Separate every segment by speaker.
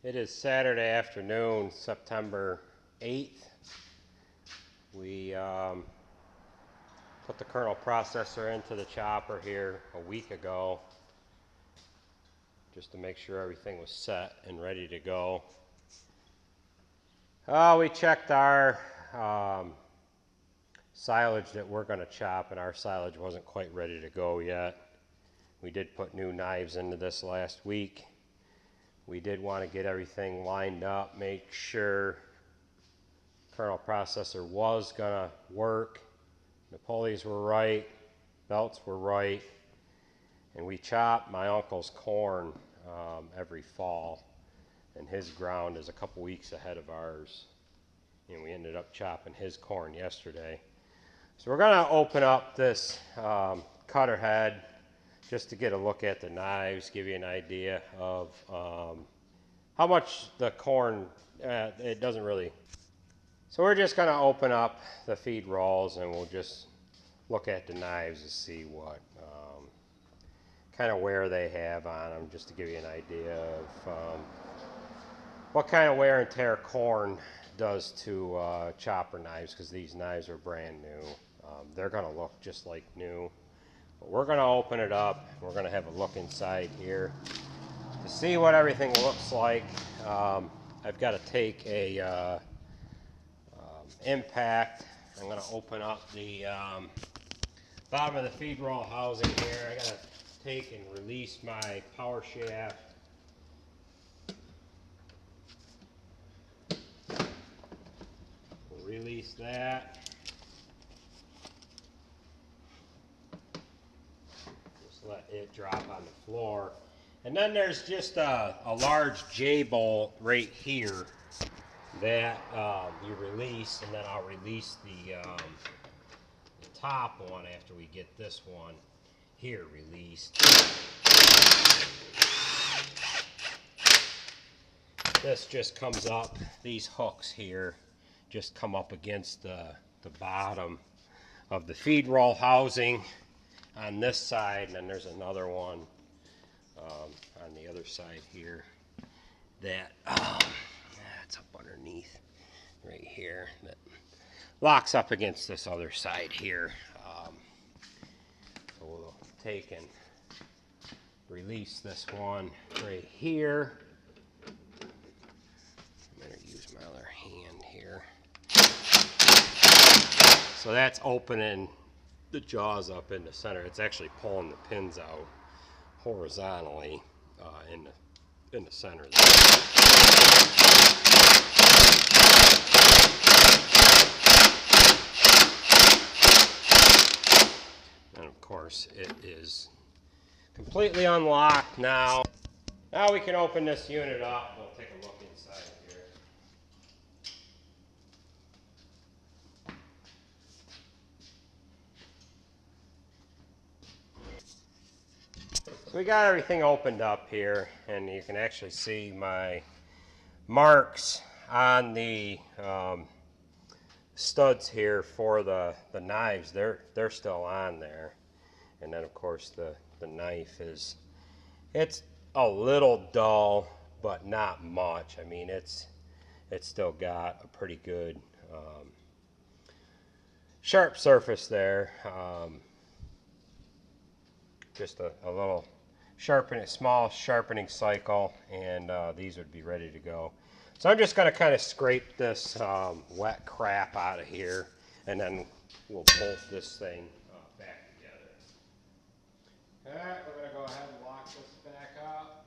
Speaker 1: It is Saturday afternoon, September 8th. We put the kernel processor into the chopper here a week ago just to make sure everything was set and ready to go. We checked our silage that we're going to chop, and our silage wasn't quite ready to go yet. We did put new knives into this last week. We did want to get everything lined up, make sure kernel processor was going to work. The pulleys were right, belts were right, and we chop my uncle's corn every fall, and his ground is a couple weeks ahead of ours, and we ended up chopping his corn yesterday. So we're going to open up this cutter head just to get a look at the knives, give you an idea of how much the corn, it doesn't really. So we're just going to open up the feed rolls and we'll just look at the knives to see what kind of wear they have on them, just to give you an idea of what kind of wear and tear corn does to chopper knives, because these knives are brand new. They're going to look just like new. But we're going to open it up. We're going to have a look inside here to see what everything looks like. I've got to take a impact. I'm going to open up the bottom of the feed roll housing here. I got to take and release my power shaft. We'll release that. Just let it drop on the floor. And then there's just a large J-bolt right here that you release, and then I'll release the top one after we get this one here released. This just comes up, these hooks here just come up against the bottom of the feed roll housing on this side, and then there's another one on the other side here that it's up underneath right here that locks up against this other side here. So we'll take and release this one right here. I'm going to use my other hand here. So that's opening the jaws up in the center. It's actually pulling the pins out horizontally in the center there. And of course it is completely unlocked now. Now we can open this unit up. We'll take a look inside here. So we got everything opened up here, and you can actually see my marks on the studs here for the knives. They're still on there. And then of course the knife is, it's a little dull, but not much. I mean, it's still got a pretty good sharp surface there. Just a little small sharpening cycle, and these would be ready to go. So I'm just going to kind of scrape this wet crap out of here, and then we'll bolt this thing back together. Alright, we're going to go ahead and lock this back up.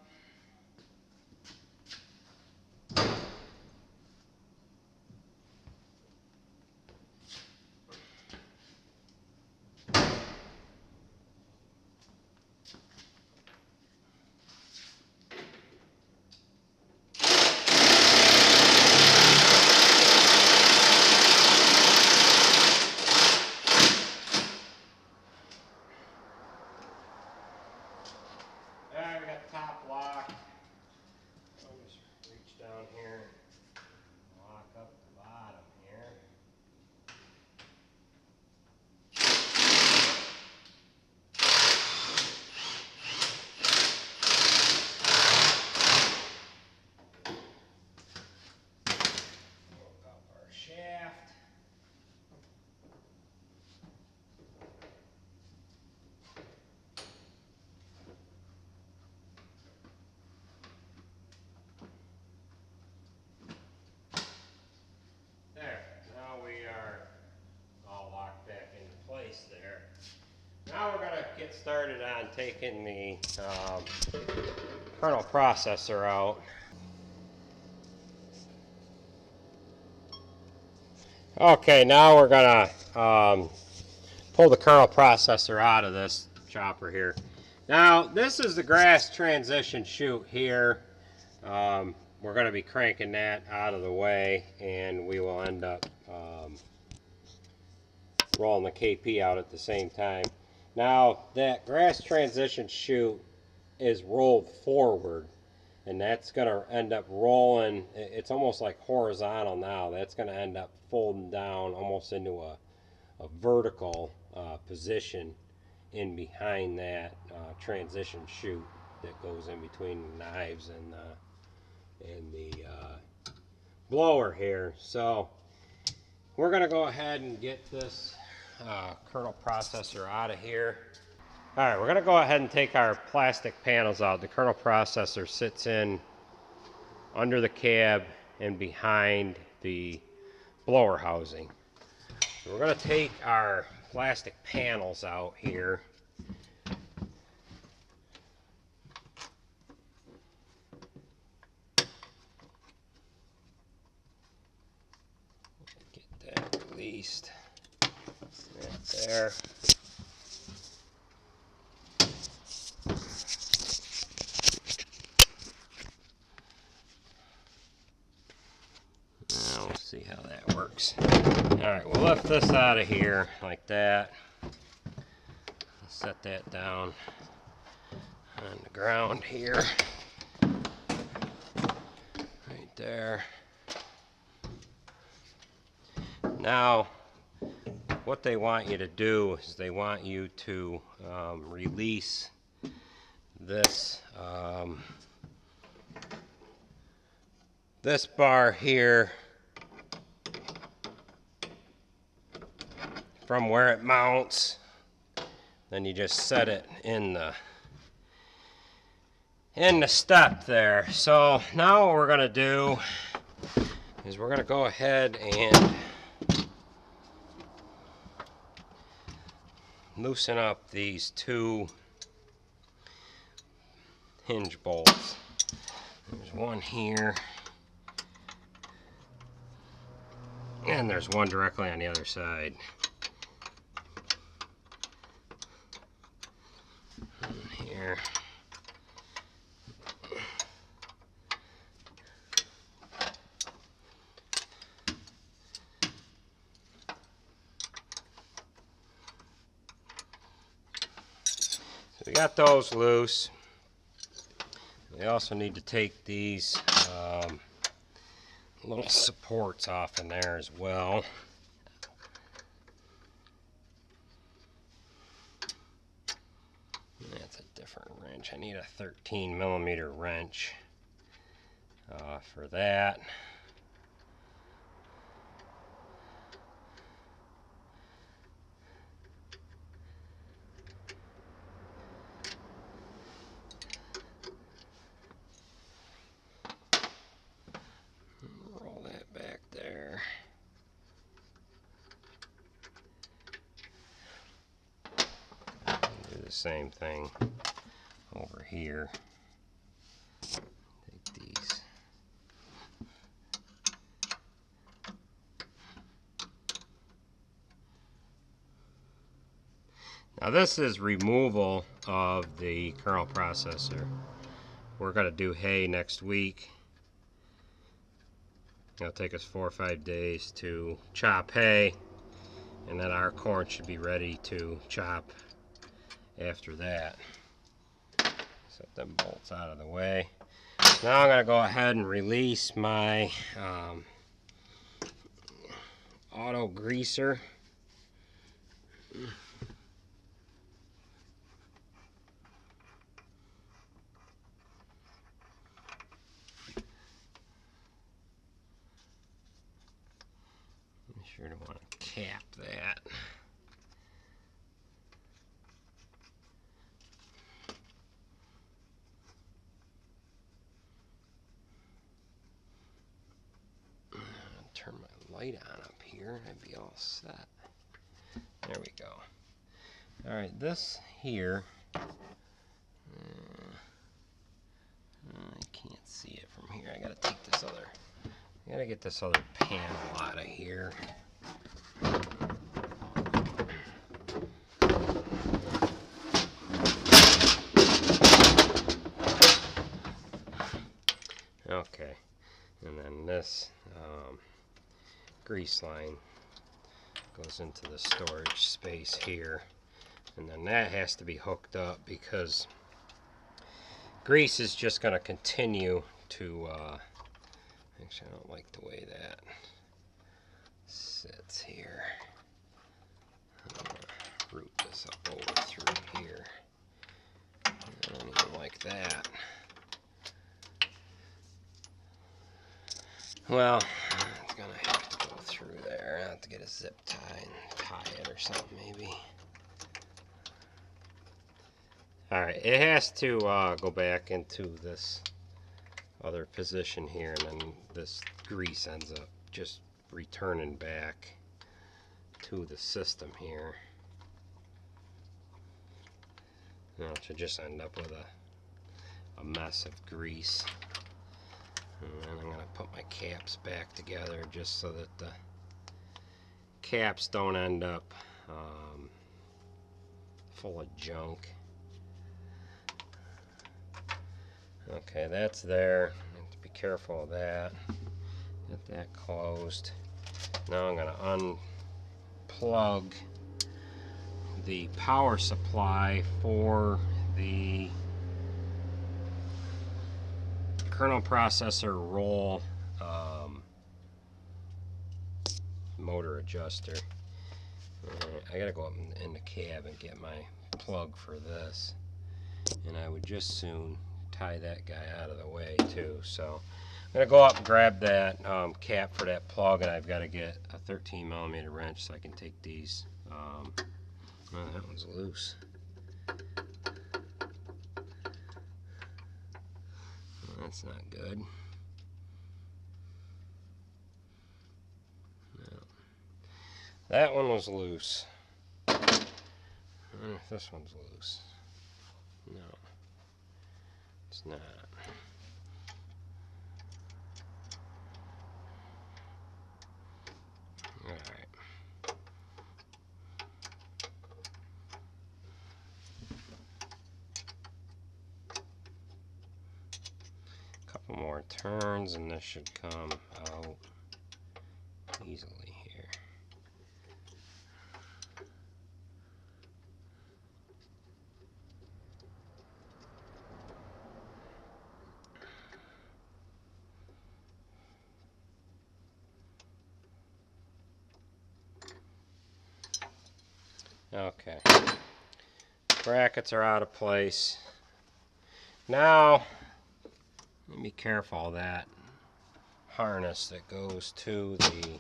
Speaker 1: get started on taking the kernel processor out. Okay, now we're gonna pull the kernel processor out of this chopper here. Now this is the grass transition chute here. We're going to be cranking that out of the way, and we will end up rolling the KP out at the same time. Now that grass transition chute is rolled forward, and that's going to end up rolling. It's almost like horizontal now. That's going to end up folding down almost into a vertical position in behind that transition chute that goes in between the knives and the blower here. So we're going to go ahead and get this kernel processor out of here. Alright, we're going to go ahead and take our plastic panels out. The kernel processor sits in under the cab and behind the blower housing. So we're going to take our plastic panels out here. Get that released. Right there. Now we'll see how that works. Alright, we'll lift this out of here like that. Set that down on the ground here. Right there. Now, what they want you to do is they want you to release this this bar here from where it mounts. Then you just set it in the step there. So now what we're going to do is we're going to go ahead and loosen up these two hinge bolts. There's one here, and there's one directly on the other side. Here. So we got those loose. We also need to take these little supports off in there as well. That's a different wrench. I need a 13mm wrench for that. Roll that back there. Do the same thing over here. Take these. Now this is removal of the kernel processor. We're going to do hay next week. It'll take us 4 or 5 days to chop hay, and then our corn should be ready to chop after that. Set them bolts out of the way. Now I'm going to go ahead and release my auto greaser. Be sure to want to cap that. Turn my light on up here and I'd be all set. There we go. Alright, this here, I can't see it from here. I gotta take this other, I gotta get this other panel out of here. Okay, and then this grease line goes into the storage space here, and then that has to be hooked up because grease is just going to continue to actually I don't like the way that sits here. I'm going to root this up over through here. I don't even like that. Well, it's going to have to go through there. I have to get a zip tie and tie it or something maybe. Alright, it has to go back into this other position here, and then this grease ends up just returning back to the system here. Now it should just end up with a mess of grease. And then I'm going to put my caps back together just so that the caps don't end up full of junk. Okay, that's there. I have to be careful of that. Get that closed. Now I'm going to unplug the power supply for the Kernel Processor roll motor adjuster. I gotta go up in the cab and get my plug for this, and I would just soon tie that guy out of the way too. So I'm gonna go up and grab that cap for that plug, and I've got to get a 13mm wrench so I can take these. Oh, that one's loose. That's not good. No. That one was loose. I wonder if this one's loose. No, it's not. Alright. Couple more turns and this should come out easily here. Okay. Brackets are out of place. Now, let me be careful of that harness that goes to the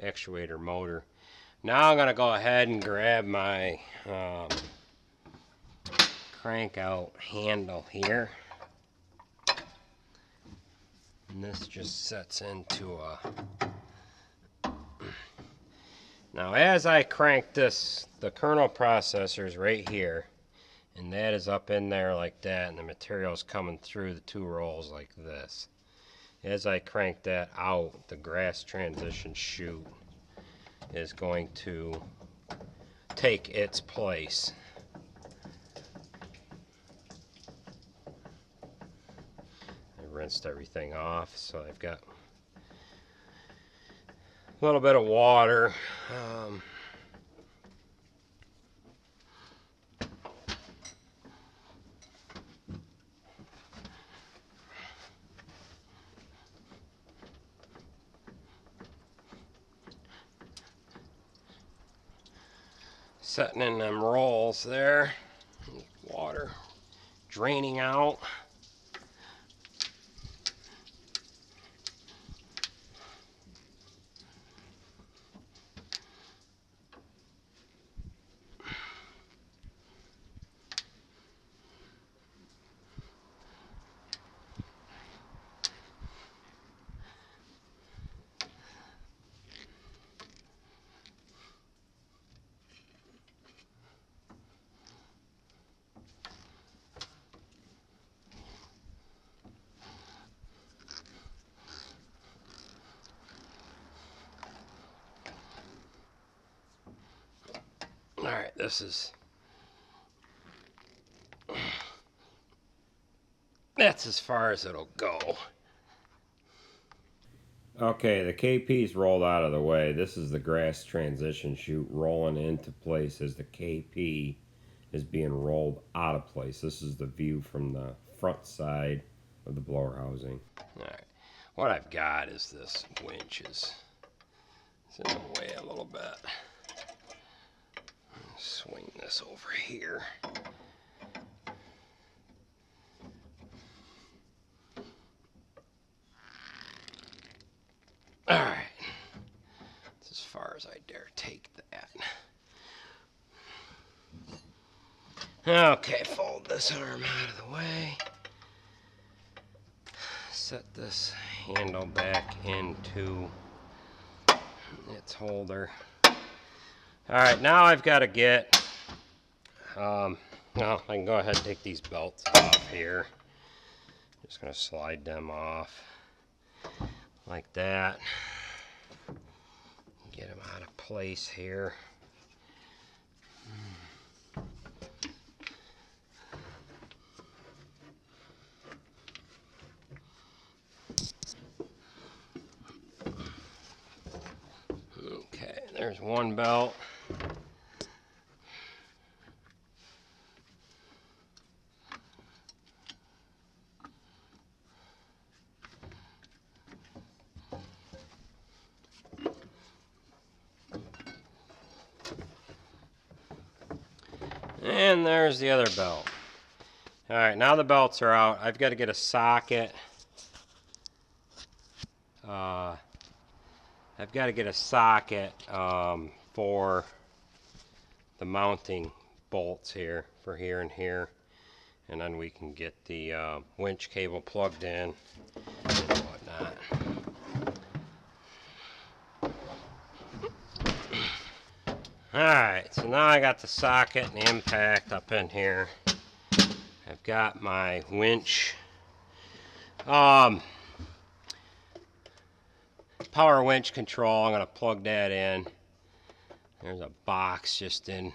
Speaker 1: actuator motor. Now I'm going to go ahead and grab my crank out handle here. And this just sets into a... Now as I crank this, the kernel processor is right here, and that is up in there like that, and the material is coming through the two rolls like this. As I crank that out, the grass transition chute is going to take its place. I rinsed everything off, so I've got a little bit of water. Setting in them rolls there, water draining out. Alright, that's as far as it'll go. Okay, the KP's rolled out of the way. This is the grass transition chute rolling into place as the KP is being rolled out of place. This is the view from the front side of the blower housing. Alright, what I've got is this winch is in the way a little bit. Swing this over here. Alright, that's as far as I dare take that. Okay, fold this arm out of the way. Set this handle back into its holder. Alright, now I've got to get, well, I can go ahead and take these belts off here. Just going to slide them off like that. Get them out of place here. Okay, there's one belt. And there's the other belt. Alright, now the belts are out. I've got to get a socket. I've got to get a socket for the mounting bolts here, for here and here. And then we can get the winch cable plugged in and whatnot. Alright, so now I got the socket and the impact up in here. I've got my winch. Power winch control, I'm going to plug that in. There's a box just in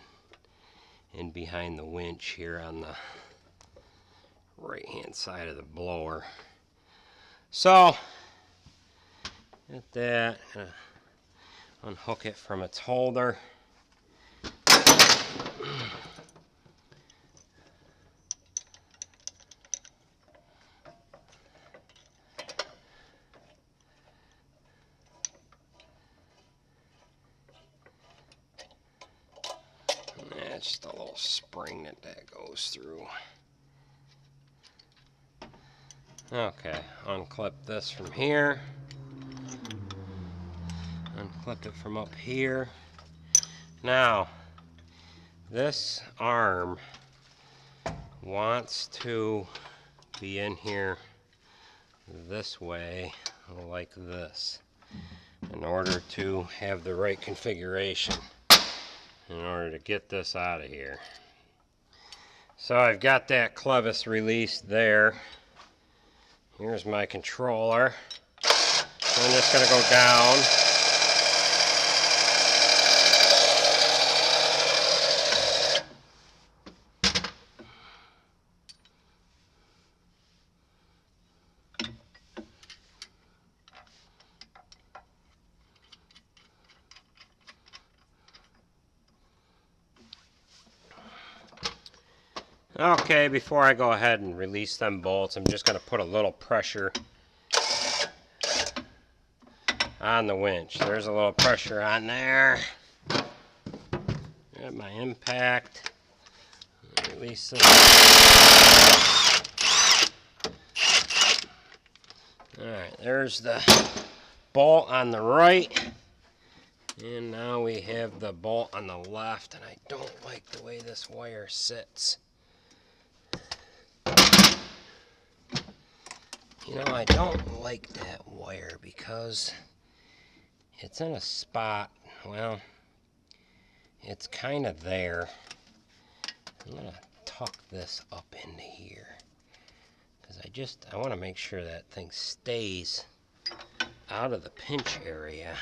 Speaker 1: behind the winch here on the right hand side of the blower. So, get that, unhook it from its holder. That's just a little spring that goes through. Okay, unclip this from here. Unclip it from up here. Now, this arm wants to be in here this way, like this, in order to have the right configuration, in order to get this out of here. So I've got that clevis released there. Here's my controller. So I'm just going to go down. Okay, before I go ahead and release them bolts, I'm just going to put a little pressure on the winch. There's a little pressure on there. Got my impact. Release this. Alright, there's the bolt on the right. And now we have the bolt on the left, and I don't like the way this wire sits. You know, I don't like that wire because it's in a spot, well, it's kind of there. I'm going to tuck this up into here because I want to make sure that thing stays out of the pinch area.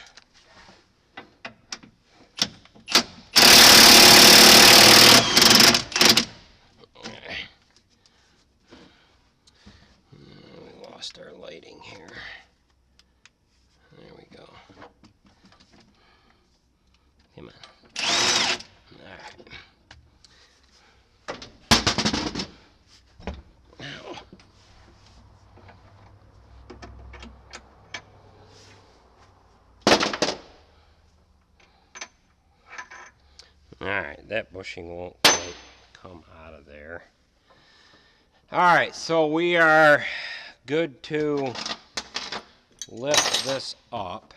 Speaker 1: lost our lighting here. There we go. Come on. Alright. Now. Alright, that bushing won't quite come out of there. Alright, so we are good to lift this up.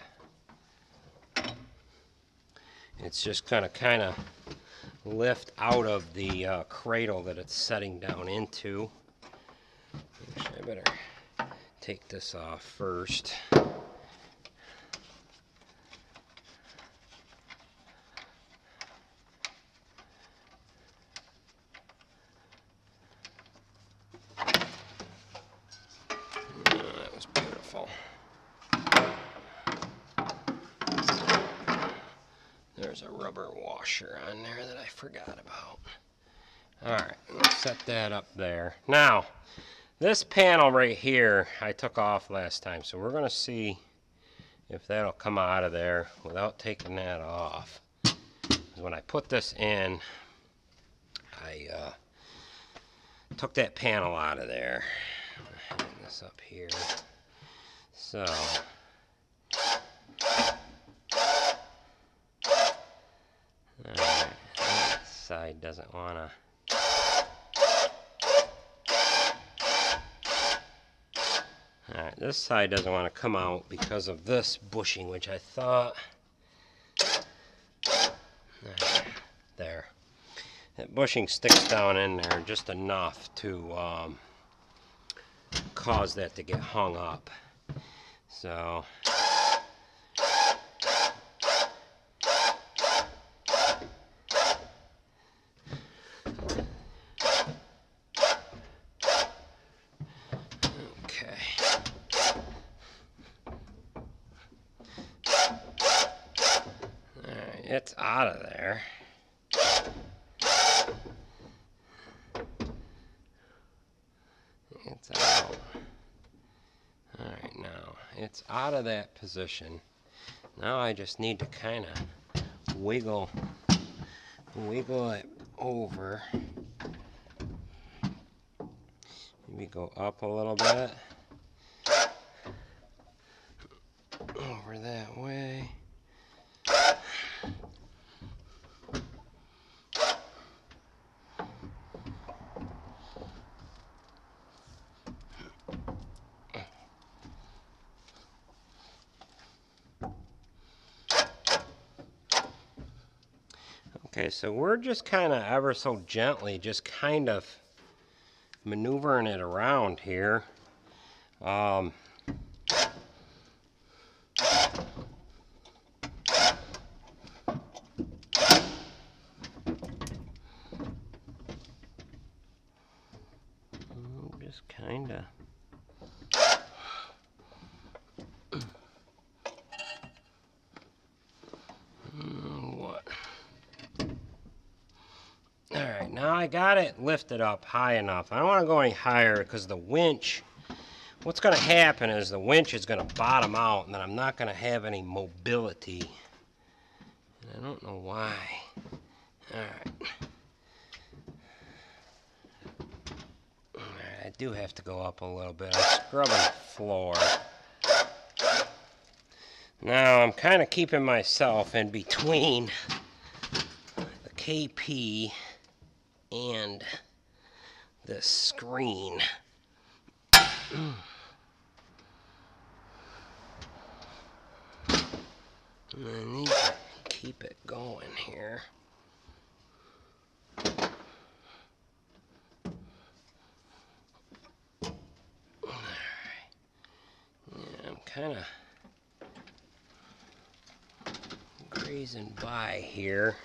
Speaker 1: It's just going to kind of lift out of the cradle that it's setting down into. Actually, I better take this off first. That was beautiful. There's a rubber washer on there that I forgot about. Alright, let's set that up there. Now, this panel right here I took off last time, so we're going to see if that'll come out of there without taking that off. Because when I put this in, I took that panel out of there. Hang this up here. So, alright, that side doesn't want to. Alright, this side doesn't want to come out because of this bushing, which I thought. There. That bushing sticks down in there just enough to cause that to get hung up. So. It's out of there. It's out. Alright, now it's out of that position. Now I just need to kind of wiggle it over. Maybe go up a little bit. Over that way. Okay, so we're just kind of ever so gently just kind of maneuvering it around here. Just kind of. Alright, now I got it lifted up high enough. I don't want to go any higher because the winch, what's going to happen is the winch is going to bottom out and then I'm not going to have any mobility. And I don't know why. Alright. I do have to go up a little bit. I'm scrubbing the floor. Now I'm kind of keeping myself in between the KP and the screen. And I need to keep it going here. I'm kind of grazing by here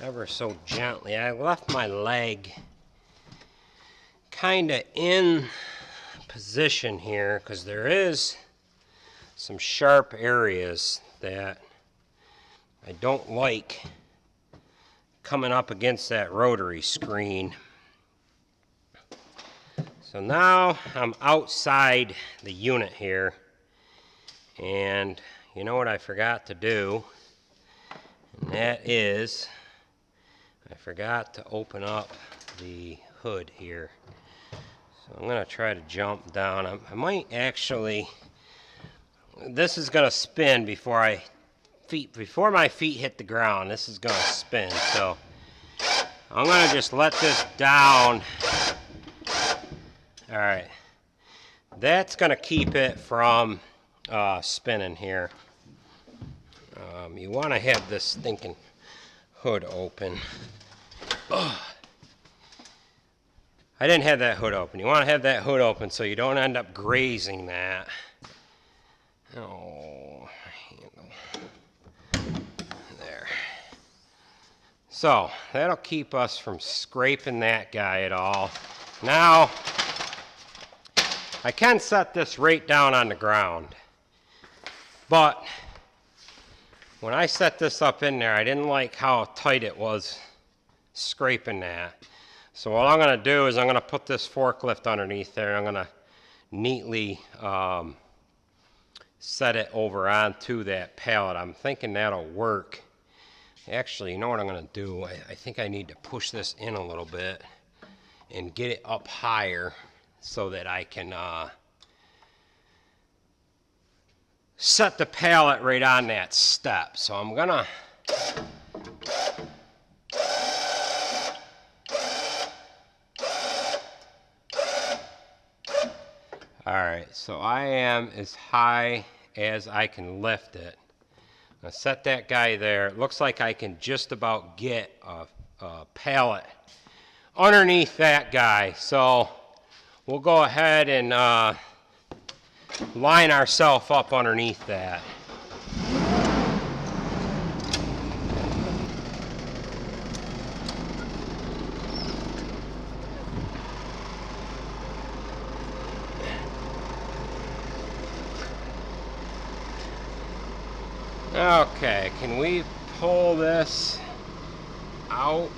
Speaker 1: ever so gently. I left my leg kind of in position here because there is some sharp areas that I don't like coming up against that rotary screen. So now I'm outside the unit here, and you know what I forgot to do, and that is I forgot to open up the hood here. So I'm going to try to jump down. I might actually, this is going to spin before my feet hit the ground. This is going to spin, so I'm going to just let this down. All right, that's going to keep it from spinning here. You want to have this stinking hood open. Ugh. I didn't have that hood open. You want to have that hood open so you don't end up grazing that. Oh, handle. There. So that'll keep us from scraping that guy at all. Now, I can set this right down on the ground, but when I set this up in there, I didn't like how tight it was scraping that. So what I'm going to do is I'm going to put this forklift underneath there. I'm going to neatly set it over onto that pallet. I'm thinking that'll work. Actually, you know what I'm going to do? I think I need to push this in a little bit and get it up higher so that I can set the pallet right on that step. So I'm going to Alright, so I am as high as I can lift it. I'm going to set that guy there. It looks like I can just about get a pallet underneath that guy. So we'll go ahead and line ourselves up underneath that. Okay, can we pull this out?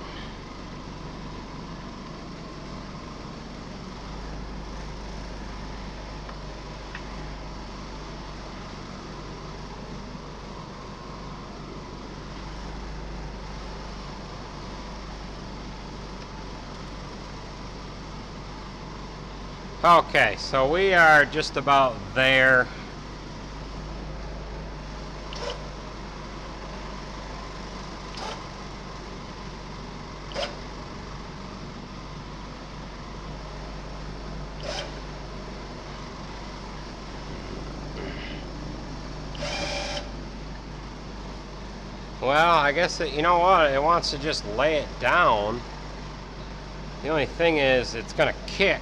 Speaker 1: Okay, so we are just about there. Well, I guess you know what? It wants to just lay it down. The only thing is it's going to kick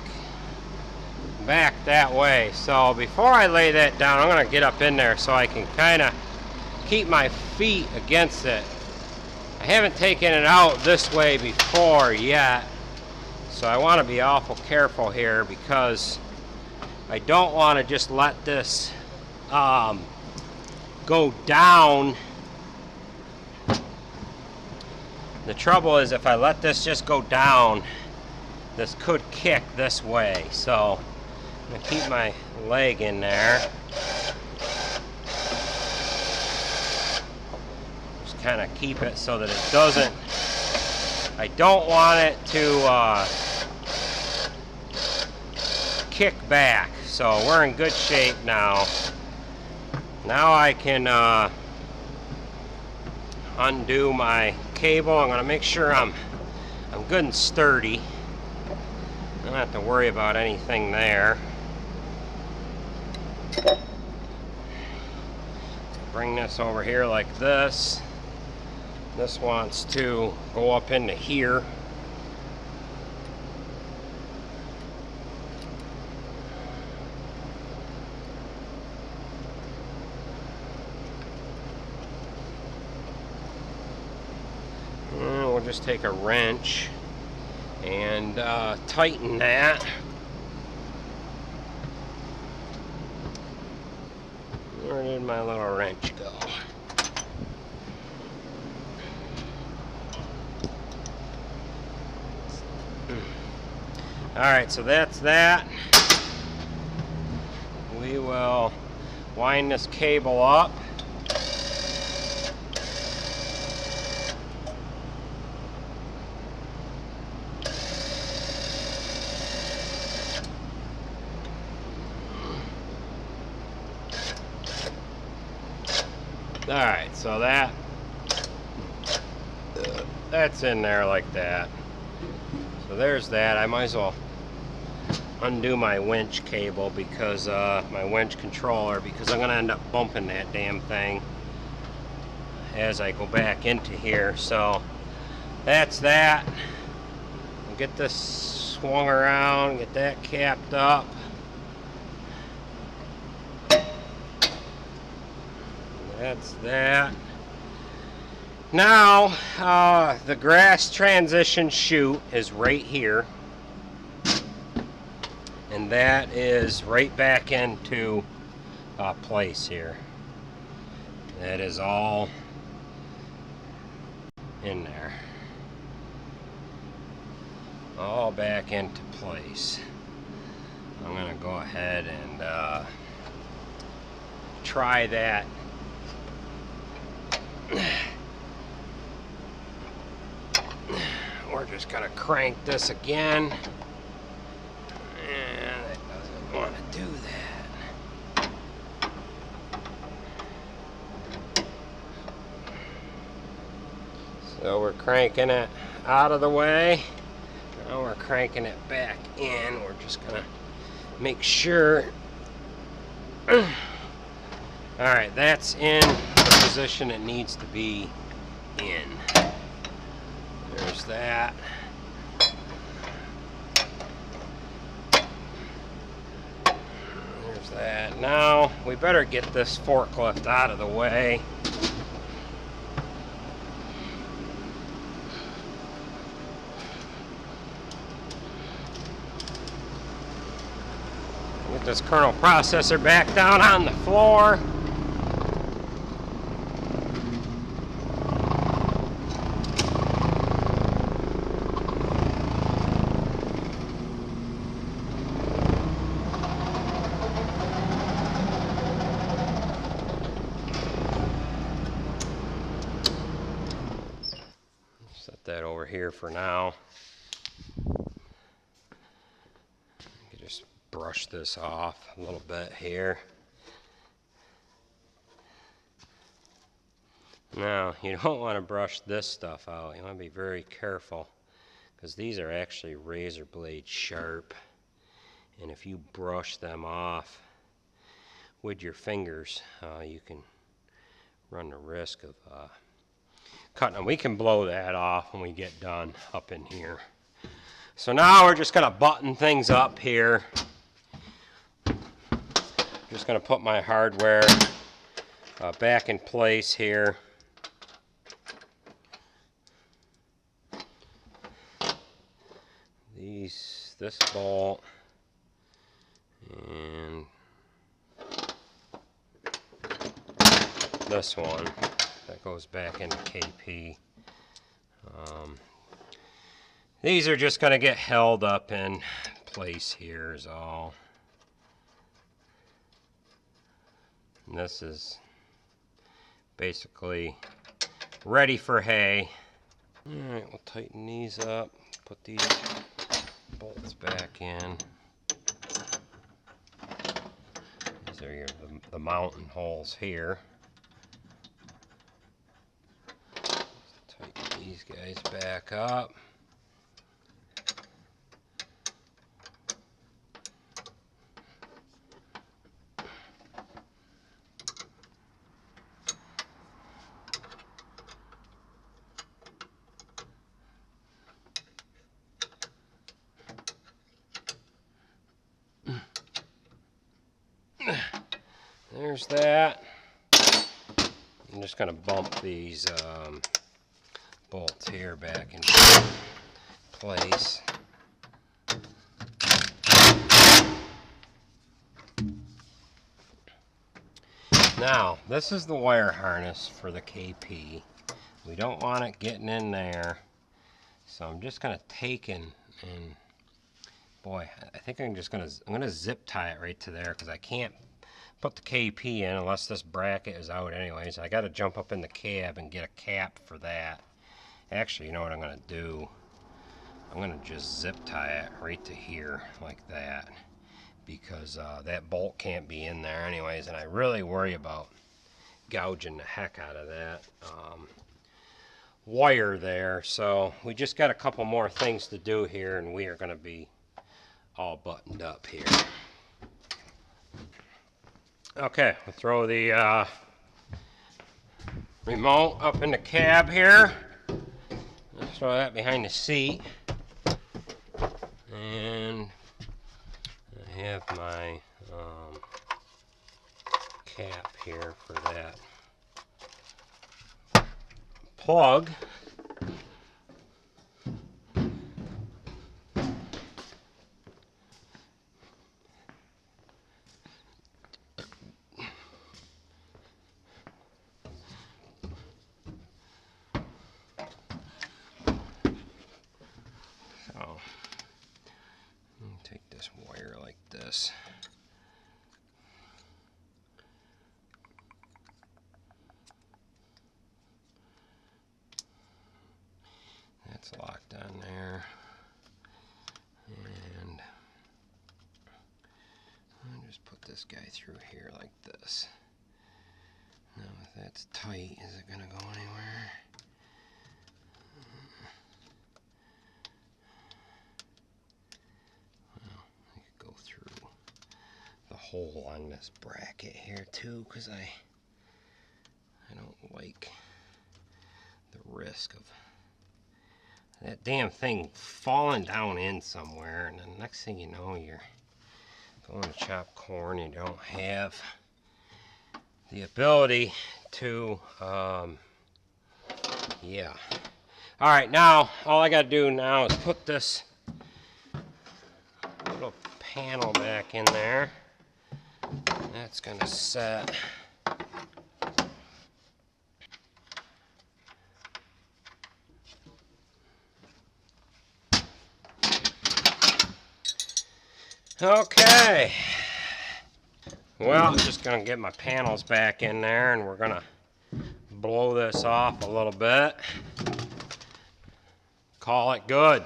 Speaker 1: back that way. So before I lay that down, I'm going to get up in there so I can kind of keep my feet against it. I haven't taken it out this way before yet, so I want to be awful careful here because I don't want to just let this go down. The trouble is if I let this just go down, this could kick this way. So I'm going to keep my leg in there. Just kind of keep it so that it doesn't, I don't want it to kick back. So we're in good shape now. Now I can undo my cable. I'm going to make sure I'm good and sturdy. I don't have to worry about anything there. Bring this over here like this. This wants to go up into here. We'll just take a wrench and tighten that. Where did my little wrench go? Alright, so that's that. We will wind this cable up. Alright, so that's in there like that. So there's that. I might as well undo my winch cable because my winch controller, because I'm going to end up bumping that damn thing as I go back into here. So that's that. We'll get this swung around, get that capped up. That's that. Now the grass transition chute is right here, and that is right back into place here. That is all in there, all back into place. I'm gonna go ahead and try that. We're just gonna crank this again, and it doesn't want to do that. So we're cranking it out of the way. Now we're cranking it back in. We're just gonna make sure. Alright, that's in the position it needs to be in. There's that. There's that. Now we better get this forklift out of the way. Get this kernel processor back down on the floor. Set that over here for now. Just brush this off a little bit here. Now, you don't want to brush this stuff out. You want to be very careful because these are actually razor blade sharp. And if you brush them off with your fingers, you can run the risk of cutting them. We can blow that off when we get done up in here. So now we're just going to button things up here. Just going to put my hardware back in place here. This bolt and this one that goes back into KP. These are just going to get held up in place here is all. And this is basically ready for hay. Alright, we'll tighten these up, put these bolts back in. These are the mounting holes here. Tighten these guys back up. There's that. I'm just going to bump these bolts here back into place. Now, this is the wire harness for the KP. We don't want it getting in there. So I'm just going to take and boy, I think I'm gonna zip tie it right to there because I can't put the KP in unless this bracket is out anyways. I got to jump up in the cab and get a cap for that. Actually, you know what I'm gonna do? I'm gonna just zip tie it right to here like that because that bolt can't be in there anyways, and I really worry about gouging the heck out of that wire there. So we just got a couple more things to do here and we are going to be all buttoned up here. Okay, we'll throw the remote up in the cab here. Let's throw that behind the seat. And I have my cap here for that plug. So take this wire like this. That's locked on there, and I'll just put this guy through here like this. Now if that's tight, is it going to go anywhere? Well, I could go through the hole on this bracket here too, because I don't like the risk of that damn thing falling down in somewhere, and the next thing you know, you're going to chop corn. You don't have the ability to, yeah. All right, now all I got to do now is put this little panel back in there. That's going to set. Okay, well, I'm just going to get my panels back in there and we're going to blow this off a little bit. Call it good.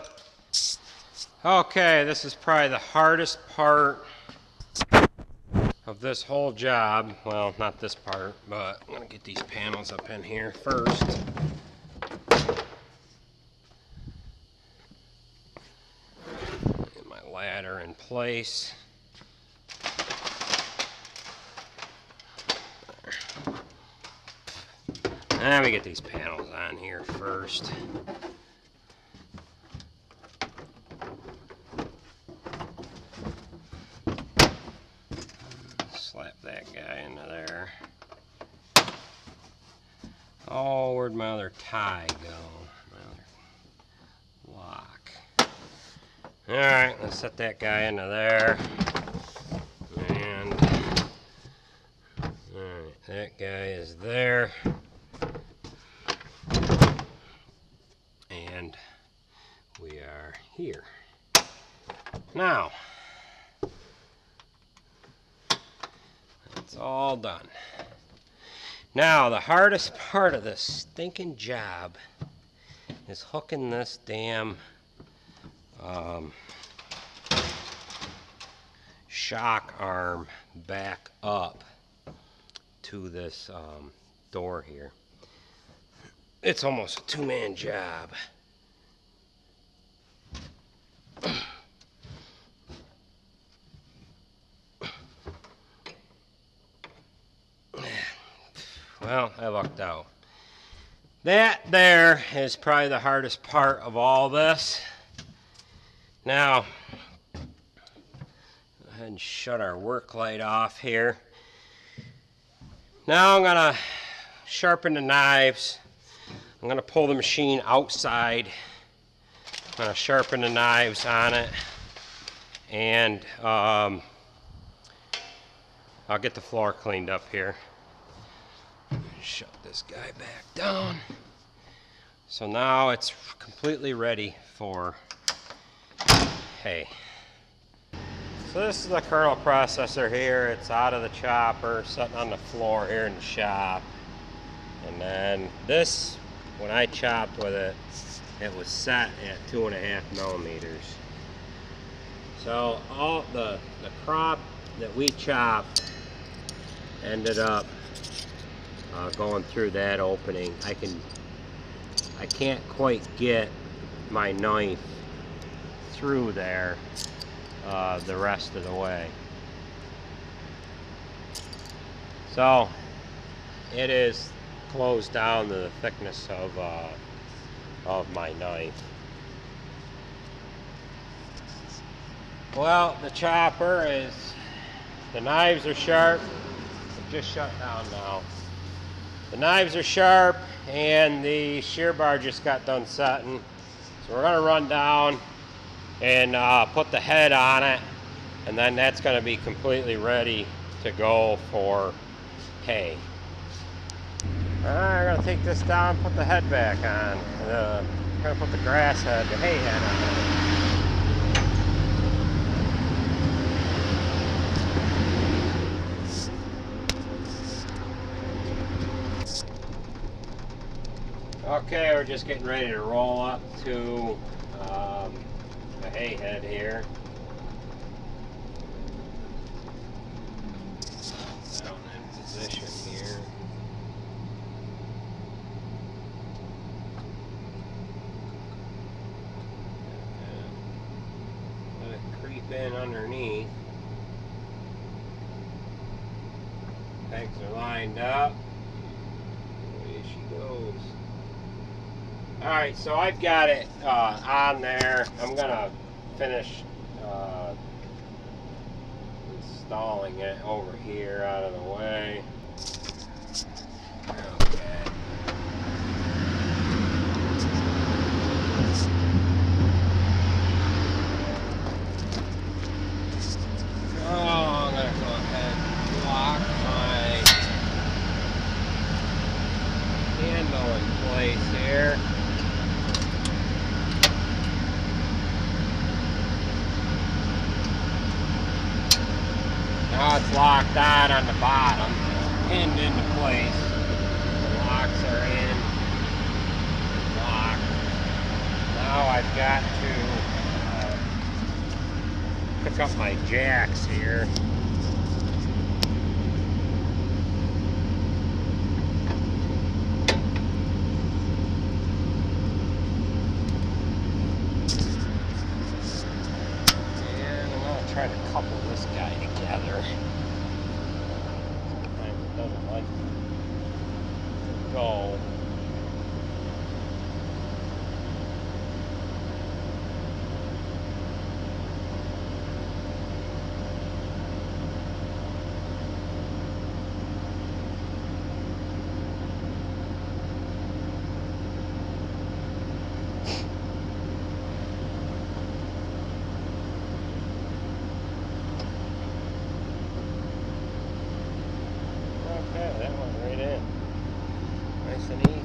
Speaker 1: Okay, this is probably the hardest part of this whole job. Well, not this part, but I'm going to get these panels up in here first. Ladder in place. And we get these panels on here first. Slap that guy into there. Oh, where'd my other tie go? My other lock. Alright, let's set that guy into there. And alright, that guy is there. And we are here. Now, that's all done. Now, the hardest part of this stinking job is hooking this damn shock arm back up to this door here. It's almost a two-man job. Well, I lucked out. That there is probably the hardest part of all this. Now, go ahead and shut our work light off here. Now I'm going to sharpen the knives. I'm going to pull the machine outside. I'm going to sharpen the knives on it. And I'll get the floor cleaned up here. Shut this guy back down. So now it's completely ready for hay. So this is the kernel processor here. It's out of the chopper, sitting on the floor here in the shop. And then this, when I chopped with it, it was set at 2.5 millimeters. So all the crop that we chopped ended up going through that opening. I can't quite get my knife through there the rest of the way. So it is closed down to the thickness of my knife. Well, the chopper is, the knives are sharp. It just shut down now. The knives are sharp and the shear bar just got done setting. So we're gonna run down and put the head on it, and then that's gonna be completely ready to go for hay. Alright, I'm gonna take this down, put the head back on. I'm gonna put the grass head, the hay head on. Okay, we're just getting ready to roll up to the hay head here. Down in position here. Let it creep in underneath. Pegs are lined up. Away she goes. Alright, so I've got it on there. I'm gonna finish installing it over here out of the way. Okay. Oh, I'm gonna go ahead and lock my handle in place here. Now it's locked on the bottom, pinned into place. The locks are in, locked. Now I've got to pick up my jacks here. And I'm going to try to couple this guy together. Sometimes it doesn't like to go. Okay, that went right in. Nice and easy.